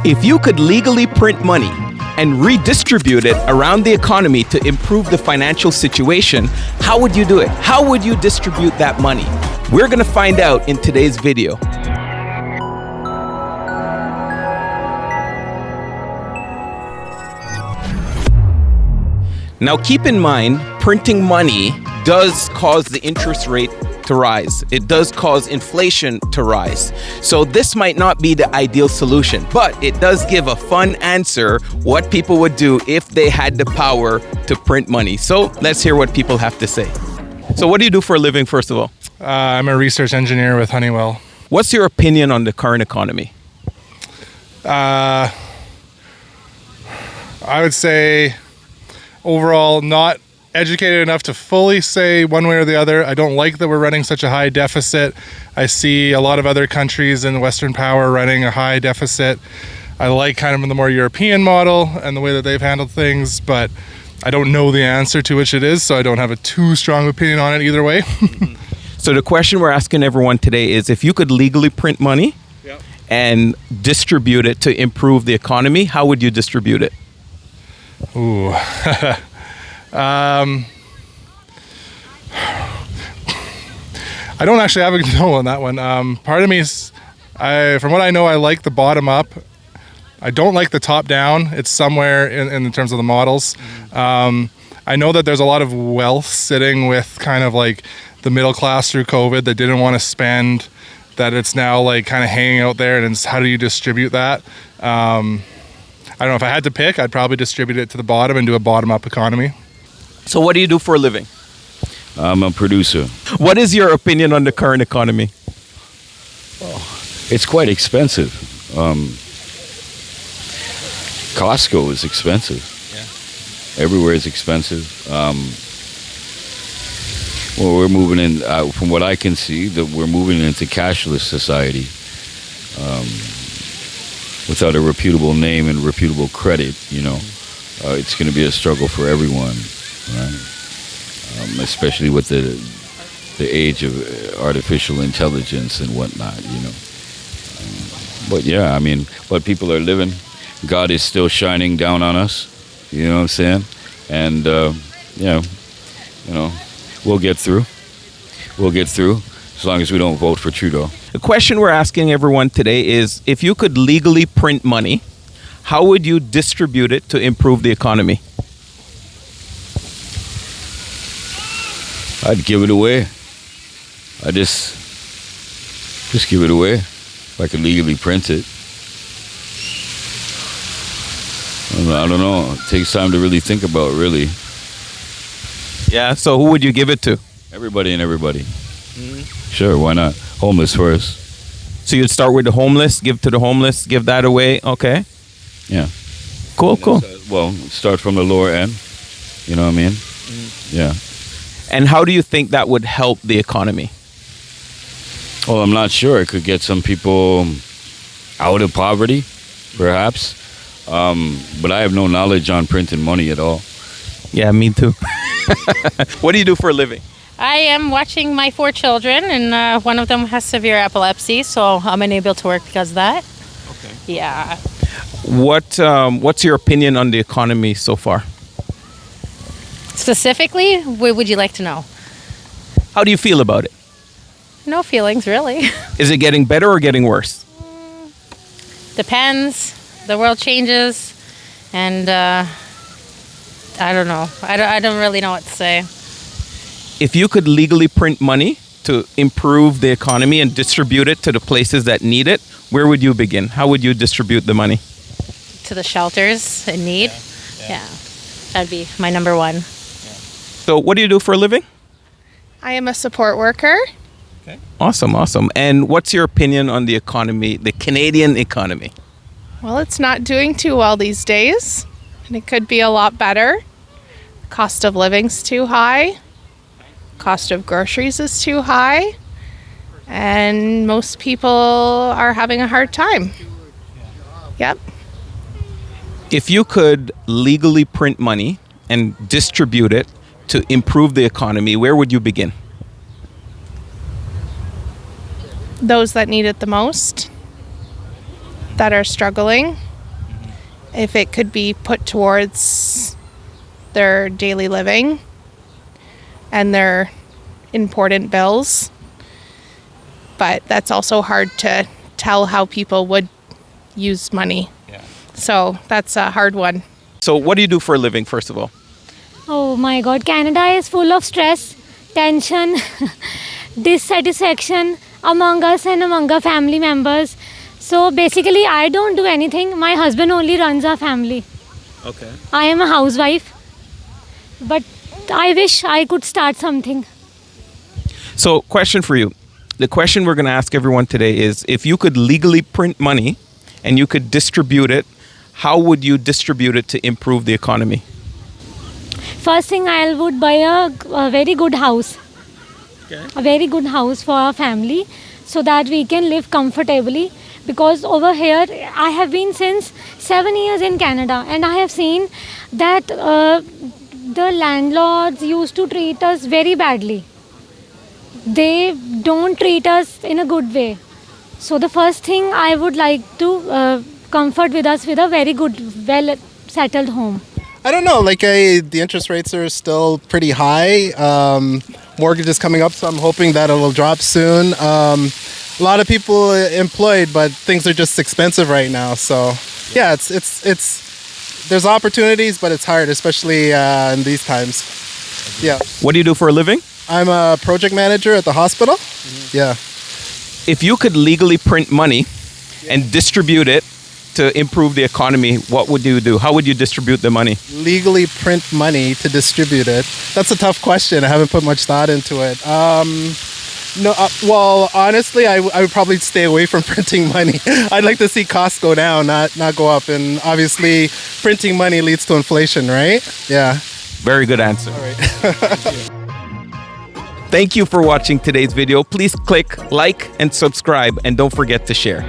If you could legally print money and redistribute it around the economy to improve the financial situation, how would you do it? How would you distribute that money? We're going to find out in today's video. Now keep in mind, printing money does cause the interest rate to rise. It does cause inflation to rise. So this might not be the ideal solution, but it does give a fun answer what people would do if they had the power to print money. So let's hear what people have to say. So what do you do for a living, first of all? I'm a research engineer with Honeywell. What's your opinion on the current economy? I would say overall not educated enough to fully say one way or the other. I don't like that we're running such a high deficit. I see a lot of other countries in Western power running a high deficit. I like kind of the more European model and the way that they've handled things, but I don't know the answer to which it is, so I don't have a too strong opinion on it either way. So the question we're asking everyone today is, if you could legally print money and distribute it to improve the economy, how would you distribute it? Ooh. I don't actually have a no on that one. Part of me is, from what I know, I like the bottom up. I don't like the top down. It's somewhere in terms of the models. I know that there's a lot of wealth sitting with kind of like the middle class through COVID that didn't want to spend, that it's now like kind of hanging out there, and it's how do you distribute that? I don't know, if I had to pick, I'd probably distribute it to the bottom and do a bottom up economy. So what do you do for a living? I'm a producer. What is your opinion on the current economy? It's quite expensive. Costco is expensive. Yeah. Everywhere is expensive. Well, we're moving in, from what I can see, that we're moving into cashless society. Without a reputable name and reputable credit, it's going to be a struggle for everyone. Right. Especially with the age of artificial intelligence and whatnot, But yeah, but people are living. God is still shining down on us. You know what I'm saying? And we'll get through. We'll get through as long as we don't vote for Trudeau. The question we're asking everyone today is, if you could legally print money, how would you distribute it to improve the economy? I'd give it away. I just give it away if I could legally print it. I don't know. It takes time to really think about, really. Yeah, so who would you give it to? Everybody and everybody. Mm-hmm. Sure, why not? Homeless first. So you'd start with the homeless, give to the homeless, give that away, okay? Yeah. Cool. Well, start from the lower end. You know what I mean? Mm-hmm. Yeah. And how do you think that would help the economy? Well, I'm not sure. It could get some people out of poverty, perhaps. But I have no knowledge on printing money at all. Yeah, me too. What do you do for a living? I am watching my 4 children, and one of them has severe epilepsy, so I'm unable to work because of that. Okay. Yeah. What's your opinion on the economy so far? Specifically, what would you like to know? How do you feel about it? No feelings, really. Is it getting better or getting worse? Depends. The world changes, and I don't know. I don't really know what to say. If you could legally print money to improve the economy and distribute it to the places that need it, where would you begin? How would you distribute the money? To the shelters in need. Yeah. That'd be my number one. So what do you do for a living? I am a support worker. Okay. Awesome. And what's your opinion on the economy, the Canadian economy? Well, it's not doing too well these days, and it could be a lot better. Cost of living's too high. Cost of groceries is too high. And most people are having a hard time. Yep. If you could legally print money and distribute it to improve the economy, where would you begin? Those that need it the most, that are struggling, if it could be put towards their daily living and their important bills. But that's also hard to tell how people would use money. Yeah. So that's a hard one. So what do you do for a living, first of all? Oh my God, Canada is full of stress, tension, dissatisfaction among us and among our family members. So basically, I don't do anything. My husband only runs our family. Okay. I am a housewife, but I wish I could start something. So, question for you. The question we're going to ask everyone today is, if you could legally print money and you could distribute it, how would you distribute it to improve the economy? First thing, I would buy a very good house. Okay. A very good house for our family so that we can live comfortably. Because over here, I have been since 7 years in Canada, and I have seen that the landlords used to treat us very badly. They don't treat us in a good way. So the first thing, I would like to comfort with us with a very good, well settled home. I don't know, like the interest rates are still pretty high. Mortgage is coming up, so I'm hoping that it'll drop soon. A lot of people employed, but things are just expensive right now. So yeah, it's there's opportunities, but it's hard, especially in these times. Yeah. What do you do for a living? I'm a project manager at the hospital. Yeah. If you could legally print money and distribute it to improve the economy, what would you do? How would you distribute the money? Legally print money to distribute it. That's a tough question. I haven't put much thought into it. No, well, honestly, I would probably stay away from printing money. I'd like to see costs go down, not go up. And obviously, printing money leads to inflation, right? Yeah. Very good answer. All right. Thank you for watching today's video. Please click like and subscribe, and don't forget to share.